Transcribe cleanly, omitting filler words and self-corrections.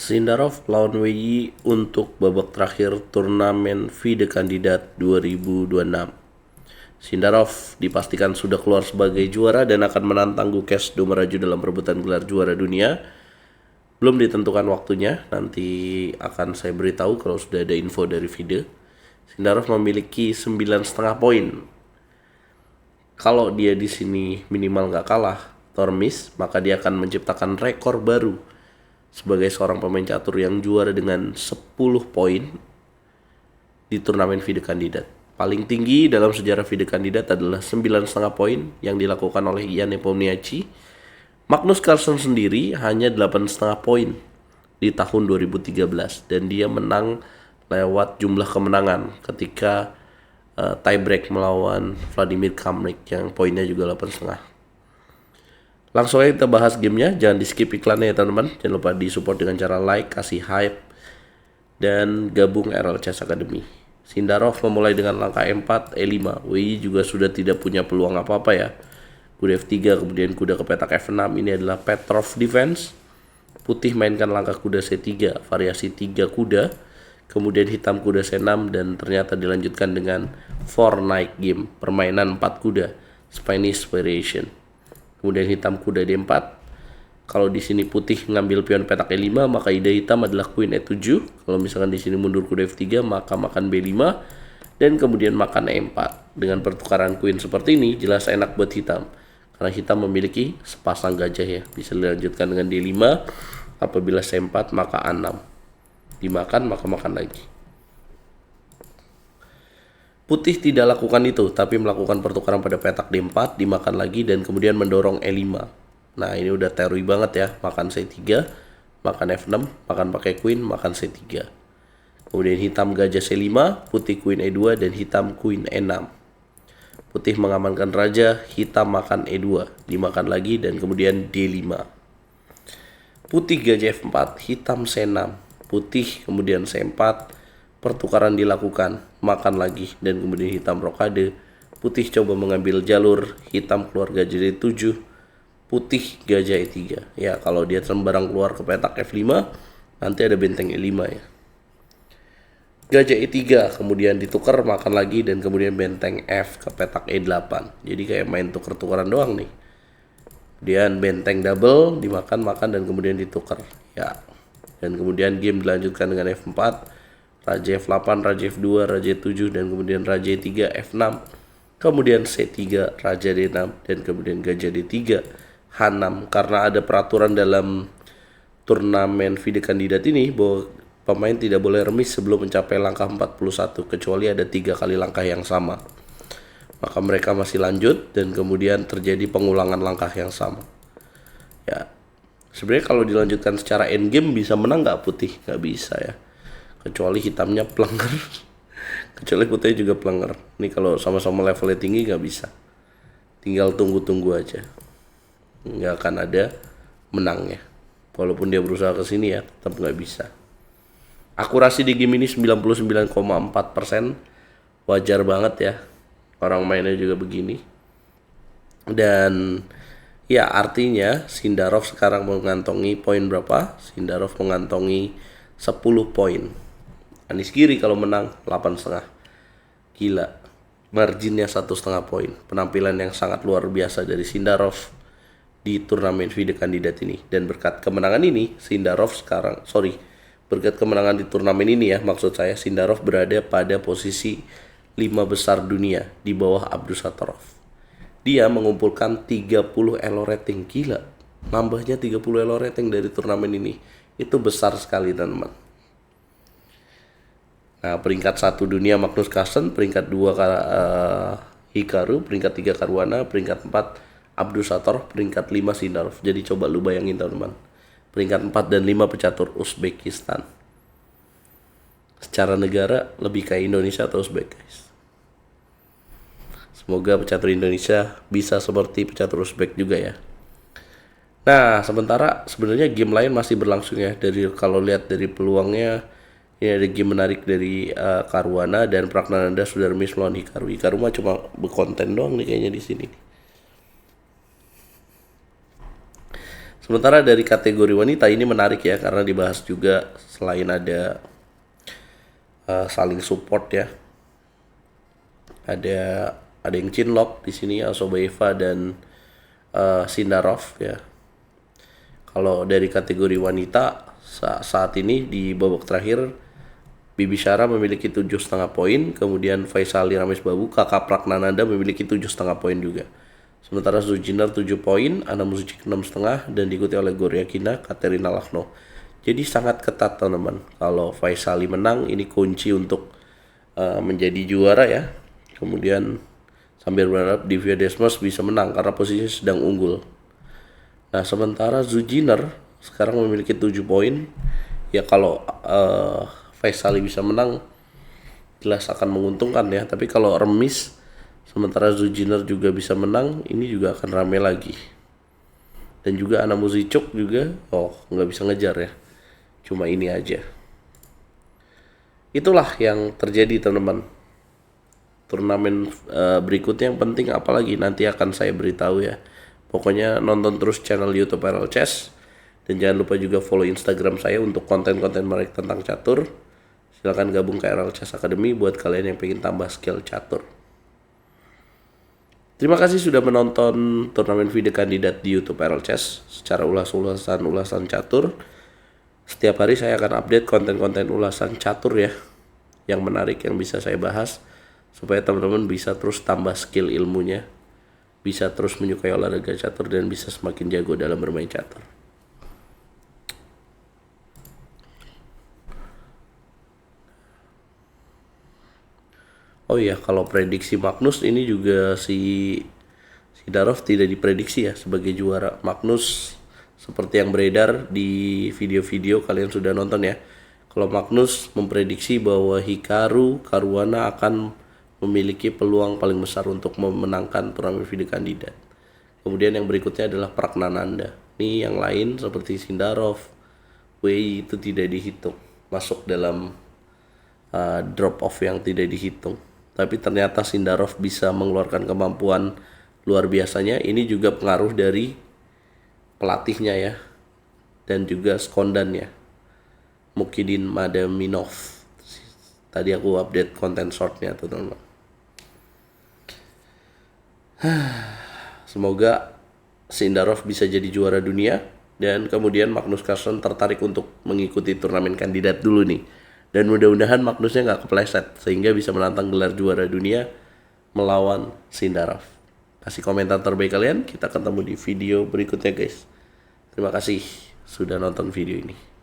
Sindarov lawan WI untuk babak terakhir turnamen FIDE Kandidat 2026. Sindarov dipastikan sudah keluar sebagai juara dan akan menantang Gukesh Domoraju dalam perebutan gelar juara dunia. Belum ditentukan waktunya, nanti akan saya beritahu kalau sudah ada info dari FIDE. Sindarov memiliki 9,5 poin. Kalau dia di sini minimal nggak kalah atau remis, maka dia akan menciptakan rekor baru sebagai seorang pemain catur yang juara dengan 10 poin di turnamen FIDE Kandidat. Paling tinggi dalam sejarah FIDE Kandidat adalah 9,5 poin yang dilakukan oleh Ian Nepomniachtchi. Magnus Carlsen sendiri hanya 8,5 poin di tahun 2013 dan dia menang lewat jumlah kemenangan ketika tiebreak melawan Vladimir Kramnik yang poinnya juga 8,5. Langsung aja kita bahas gamenya, jangan di skip iklannya ya teman-teman. Jangan lupa di support dengan cara like, kasih hype, dan gabung RL Chess Academy. Sindarov memulai dengan langkah E4, E5. WI juga sudah tidak punya peluang apa-apa ya. Kuda F3, kemudian kuda ke petak F6. Ini adalah Petrov defense. Putih mainkan langkah kuda C3, variasi 3 kuda. Kemudian hitam kuda C6 dan ternyata dilanjutkan dengan 4 knight game, permainan 4 kuda, Spanish variation. Kemudian hitam kuda D4. Kalau di sini putih ngambil pion petak E5, maka ide hitam adalah Queen E7. Kalau misalkan di sini mundur kuda F3, maka makan B5 dan kemudian makan E4. Dengan pertukaran Queen seperti ini jelas enak buat hitam. Karena hitam memiliki sepasang gajah ya. Bisa dilanjutkan dengan D5. Apabila C4 maka A6. Dimakan maka makan lagi. Putih tidak lakukan itu, tapi melakukan pertukaran pada petak D4, dimakan lagi dan kemudian mendorong E5. Nah ini udah teori banget ya, makan C3, makan F6, makan pakai Queen, makan C3. Kemudian hitam gajah C5, putih Queen E2 dan hitam Queen E6. Putih mengamankan raja, hitam makan E2, dimakan lagi dan kemudian D5. Putih gajah F4, hitam C6, putih kemudian C4, pertukaran dilakukan, makan lagi dan kemudian hitam rokade. Putih coba mengambil jalur, hitam keluar gajah D7, putih gajah E3. Ya kalau dia sembarang keluar ke petak F5, nanti ada benteng E5 ya. Gajah E3 kemudian ditukar, makan lagi dan kemudian benteng F ke petak E8. Jadi kayak main tuker-tukeran doang nih. Kemudian benteng double, dimakan, makan dan kemudian ditukar. Ya. Dan kemudian game dilanjutkan dengan F4. Raja F8, Raja F2, Raja E7, dan kemudian Raja E3, F6. Kemudian C3, Raja D6, dan kemudian Gajah D3, H6. Karena ada peraturan dalam turnamen FIDE Kandidat ini bahwa pemain tidak boleh remis sebelum mencapai langkah 41, kecuali ada 3 kali langkah yang sama. Maka mereka masih lanjut dan kemudian terjadi pengulangan langkah yang sama. Ya, sebenarnya kalau dilanjutkan secara endgame bisa menang nggak putih? Nggak bisa ya. Kecuali hitamnya pelanggar. Kecuali putihnya juga pelanggar. Ini kalau sama-sama levelnya tinggi nggak bisa. Tinggal tunggu-tunggu aja. Nggak akan ada menangnya. Walaupun dia berusaha ke sini ya, tetap nggak bisa. Akurasi di game ini 99,4%. Wajar banget ya. Orang mainnya juga begini. Dan ya artinya Sindarov sekarang mengantongi poin berapa? Sindarov mengantongi 10 poin. Anies Giri kalau menang 8,5. Gila. Marginnya 1,5 poin. Penampilan yang sangat luar biasa dari Sindarov di turnamen FIDE Kandidat ini. Dan berkat kemenangan ini, berkat kemenangan di turnamen ini ya, maksud saya Sindarov berada pada posisi 5 besar dunia di bawah Abdusattorov. Dia mengumpulkan 30 elo rating. Gila. Nambahnya 30 elo rating dari turnamen ini. Itu besar sekali teman-teman. Nah, peringkat 1 dunia Magnus Carlsen, peringkat 2 Hikaru, peringkat 3 Caruana, peringkat 4 Abdusattorov, peringkat 5 Sindarov. Jadi coba lu bayangin teman-teman. Peringkat 4 dan 5 pecatur Uzbekistan. Secara negara lebih kayak Indonesia atau Uzbek guys. Semoga pecatur Indonesia bisa seperti pecatur Uzbek juga ya. Nah, sementara sebenarnya game lain masih berlangsung ya. Dari kalau lihat dari peluangnya, ini ada game menarik dari Caruana dan Pragnananda sudah remis melawan Hikaru. Hikaru mah cuma berkonten doang nih kayaknya di sini. Sementara dari kategori wanita ini menarik ya, karena dibahas juga selain ada saling support ya. Ada yang chinlock di sini, Asobaeva dan Sindarov ya. Kalau dari kategori wanita saat ini di babak terakhir Bibisara memiliki 7,5 poin, kemudian Faisali Rames Babu, Kakak Pragnananda memiliki 7,5 poin juga. Sementara Zujiner 7 poin, Ana Musucik 6,5 dan diikuti oleh Gloria Kina, Katerina Lagno. Jadi sangat ketat teman-teman. Kalau Faisali menang ini kunci untuk menjadi juara ya. Kemudian sambil berharap Divya Desmos bisa menang karena posisinya sedang unggul. Nah, sementara Zujiner sekarang memiliki 7 poin. Ya kalau Faisali bisa menang jelas akan menguntungkan ya. Tapi kalau remis sementara Zujiner juga bisa menang, ini juga akan rame lagi. Dan juga Ana Muzychuk juga nggak bisa ngejar ya. Cuma ini aja. Itulah yang terjadi teman-teman. Turnamen berikutnya yang penting apalagi nanti akan saya beritahu ya. Pokoknya nonton terus channel YouTube RL Chess. Dan jangan lupa juga follow Instagram saya untuk konten-konten menarik tentang catur. Silahkan gabung ke RL Chess Academy buat kalian yang pengen tambah skill catur. Terima kasih sudah menonton turnamen video kandidat di YouTube RL Chess secara ulasan catur. Setiap hari saya akan update konten-konten ulasan catur ya, yang menarik yang bisa saya bahas supaya teman-teman bisa terus tambah skill ilmunya, bisa terus menyukai olahraga catur dan bisa semakin jago dalam bermain catur. Oh iya, kalau prediksi Magnus ini juga si Sidorov tidak diprediksi ya sebagai juara. Magnus seperti yang beredar di video-video kalian sudah nonton ya. Kalau Magnus memprediksi bahwa Hikaru Caruana akan memiliki peluang paling besar untuk memenangkan turnamen video kandidat. Kemudian yang berikutnya adalah Pragnananda. Ini yang lain seperti Sindarov, Wei itu tidak dihitung, masuk dalam drop off yang tidak dihitung. Tapi ternyata Sindarov bisa mengeluarkan kemampuan luar biasanya. Ini juga pengaruh dari pelatihnya ya, dan juga skondannya, Mukidin Madaminov. Tadi aku update konten shortnya tuh teman-teman. Semoga Sindarov bisa jadi juara dunia dan kemudian Magnus Carlsen tertarik untuk mengikuti turnamen kandidat dulu nih. Dan mudah-mudahan Magnusnya nggak kepleset sehingga bisa menantang gelar juara dunia melawan Sindarov. Kasih komentar terbaik kalian, kita ketemu di video berikutnya guys. Terima kasih sudah nonton video ini.